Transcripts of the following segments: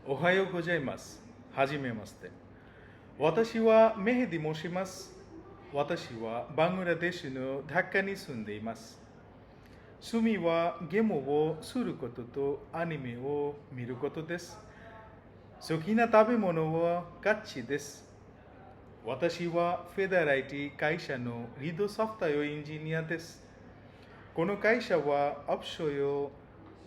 おはようございます。はじめまして。私はメヘディ申します。私はバングラデシュのダッカに住んでいます。趣味はゲームをすることとアニメを見ることです。好きな食べ物はガッチです。私はフェダラ IT 会社のリードソフトウェアエンジニアです。この会社はオプション用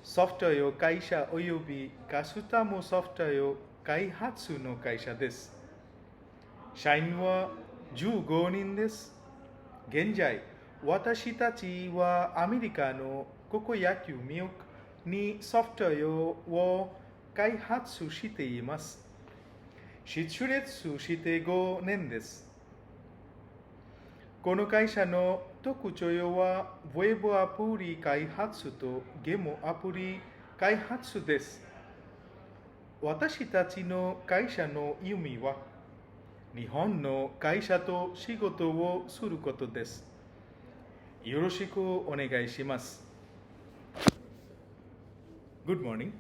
ソフトウェア会社およびカスタムソフトウェア開発の会社です。社員は15人です。現在、私たちはアメリカの高校野球ミルクにソフトウェアを開発しています。出立して5年です。この会社の特徴はウェブアプリ開発とゲームアプリ開発です。私たちの会社の夢は日本の会社と仕事をすることです。よろしくお願いします。Good morning.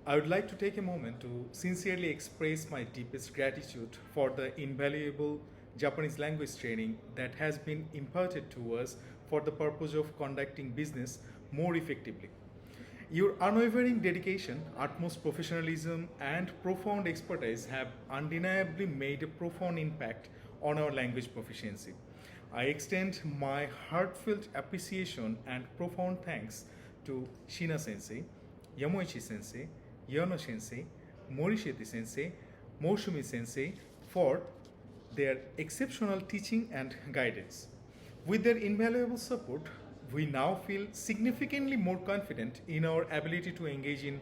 I would like to take a moment to sincerely express my deepest gratitude for the invaluable Japanese language training that has been imparted to us for the purpose of conducting business more effectively. Your unwavering dedication, utmost professionalism, and profound expertise have undeniably made a profound impact on our language proficiency. I extend my heartfelt appreciation and profound thanks to Shina Sensei, Yamoichi Sensei, Yono Sensei, Morishiti Sensei, Moshumi Sensei for their exceptional teaching and guidance. With their invaluable support, we now feel significantly more confident in our ability to engage in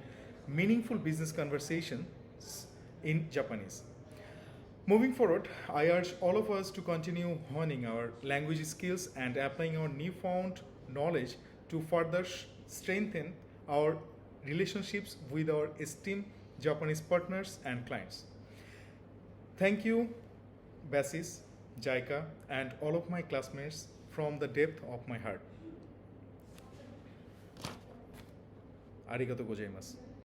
meaningful business conversations in Japanese. Moving forward, I urge all of us to continue honing our language skills and applying our newfound knowledge to further strengthen our relationships with our esteemed Japanese partners and clients. Thank you, Basis, JICA, and all of my classmates from the depth of my heart. ありがとうございます。